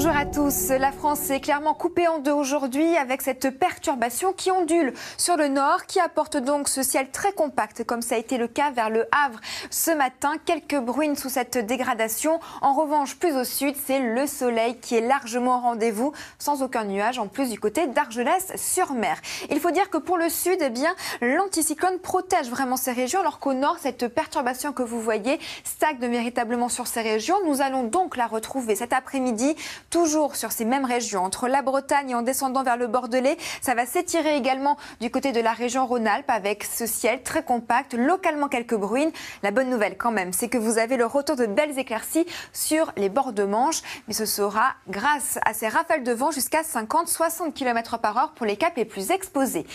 Bonjour à tous. La France est clairement coupée en deux aujourd'hui avec cette perturbation qui ondule sur le nord, qui apporte donc ce ciel très compact comme ça a été le cas vers le Havre ce matin. Quelques bruines sous cette dégradation. En revanche, plus au sud, c'est le soleil qui est largement au rendez-vous, sans aucun nuage en plus du côté d'Argelès-sur-Mer. Il faut dire que pour le sud, eh bien, l'anticyclone protège vraiment ces régions, alors qu'au nord, cette perturbation que vous voyez stagne véritablement sur ces régions. Nous allons donc la retrouver cet après-midi, toujours sur ces mêmes régions, entre la Bretagne et en descendant vers le Bordelais. Ça va s'étirer également du côté de la région Rhône-Alpes avec ce ciel très compact, localement quelques bruines. La bonne nouvelle quand même, c'est que vous avez le retour de belles éclaircies sur les bords de Manche, mais ce sera grâce à ces rafales de vent jusqu'à 50-60 km/h pour les caps les plus exposés.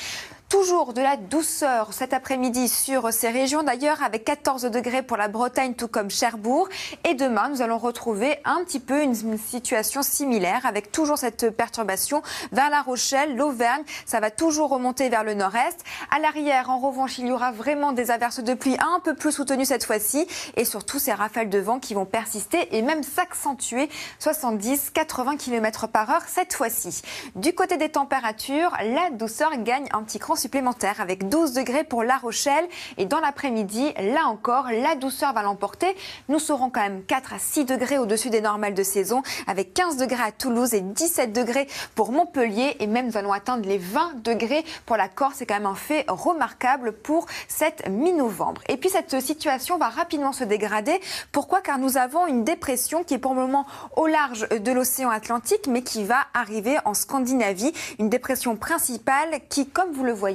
Toujours de la douceur cet après-midi sur ces régions d'ailleurs, avec 14 degrés pour la Bretagne tout comme Cherbourg. Et demain, nous allons retrouver un petit peu une situation similaire avec toujours cette perturbation vers La Rochelle, l'Auvergne. Ça va toujours remonter vers le nord-est. À l'arrière, en revanche, il y aura vraiment des averses de pluie un peu plus soutenues cette fois-ci. Et surtout ces rafales de vent qui vont persister et même s'accentuer 70-80 km/h cette fois-ci. Du côté des températures, la douceur gagne un petit cran supplémentaire avec 12 degrés pour La Rochelle et dans l'après-midi, là encore, la douceur va l'emporter. Nous serons quand même 4 à 6 degrés au-dessus des normales de saison avec 15 degrés à Toulouse et 17 degrés pour Montpellier et même nous allons atteindre les 20 degrés pour la Corse. C'est quand même un fait remarquable pour cette mi-novembre. Et puis cette situation va rapidement se dégrader. Pourquoi? Car nous avons une dépression qui est pour le moment au large de l'océan Atlantique mais qui va arriver en Scandinavie. Une dépression principale qui, comme vous le voyez,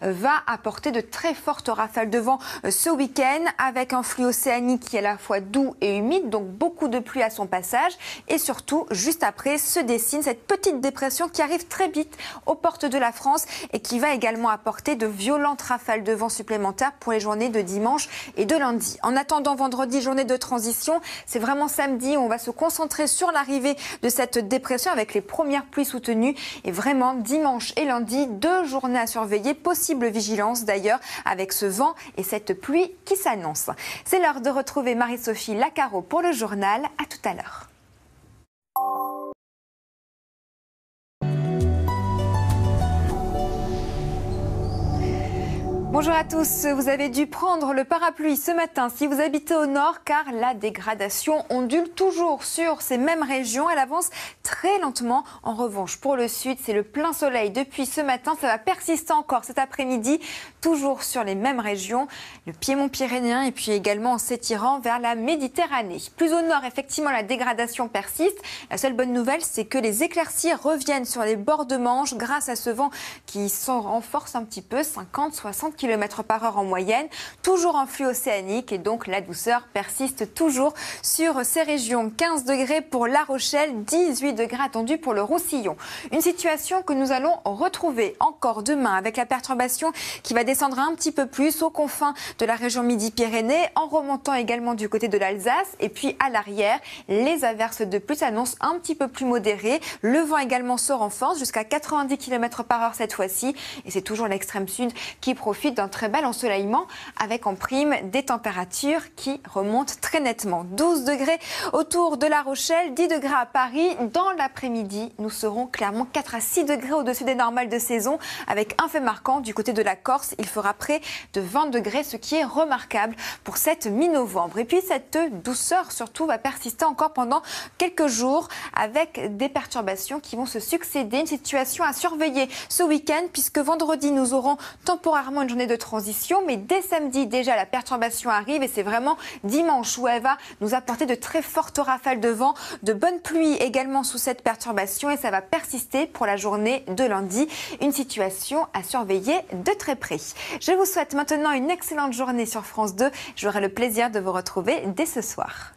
va apporter de très fortes rafales de vent ce week-end avec un flux océanique qui est à la fois doux et humide, donc beaucoup de pluie à son passage. Et surtout, juste après, se dessine cette petite dépression qui arrive très vite aux portes de la France et qui va également apporter de violentes rafales de vent supplémentaires pour les journées de dimanche et de lundi. En attendant vendredi, journée de transition, c'est vraiment samedi où on va se concentrer sur l'arrivée de cette dépression avec les premières pluies soutenues. Et vraiment, dimanche et lundi, 2 journées à surveiller. Possible vigilance d'ailleurs avec ce vent et cette pluie qui s'annonce. C'est l'heure de retrouver Marie-Sophie Lacaro pour le journal. À tout à l'heure. Bonjour à tous, vous avez dû prendre le parapluie ce matin si vous habitez au nord car la dégradation ondule toujours sur ces mêmes régions. Elle avance très lentement. En revanche, pour le sud, c'est le plein soleil depuis ce matin. Ça va persister encore cet après-midi, toujours sur les mêmes régions, le piémont pyrénéen et puis également en s'étirant vers la Méditerranée. Plus au nord, effectivement, la dégradation persiste. La seule bonne nouvelle, c'est que les éclaircies reviennent sur les bords de Manche grâce à ce vent qui s'en renforce un petit peu, 50-60 km/h en moyenne, toujours en flux océanique et donc la douceur persiste toujours sur ces régions. 15 degrés pour La Rochelle, 18 degrés attendus pour le Roussillon. Une situation que nous allons retrouver encore demain avec la perturbation qui va descendre un petit peu plus aux confins de la région Midi-Pyrénées en remontant également du côté de l'Alsace et puis à l'arrière, les averses de pluie s'annoncent un petit peu plus modérées. Le vent également se renforce jusqu'à 90 km/h cette fois-ci et c'est toujours l'extrême sud qui profite d'un très bel ensoleillement avec en prime des températures qui remontent très nettement. 12 degrés autour de La Rochelle, 10 degrés à Paris. Dans l'après-midi, nous serons clairement 4 à 6 degrés au-dessus des normales de saison avec un fait marquant du côté de la Corse. Il fera près de 20 degrés, ce qui est remarquable pour cette mi-novembre. Et puis cette douceur surtout va persister encore pendant quelques jours avec des perturbations qui vont se succéder. Une situation à surveiller ce week-end puisque vendredi, nous aurons temporairement une journée de transition, mais dès samedi déjà la perturbation arrive et c'est vraiment dimanche où elle va nous apporter de très fortes rafales de vent, de bonnes pluies également sous cette perturbation et ça va persister pour la journée de lundi. Une situation à surveiller de très près. Je vous souhaite maintenant une excellente journée sur France 2. J'aurai le plaisir de vous retrouver dès ce soir.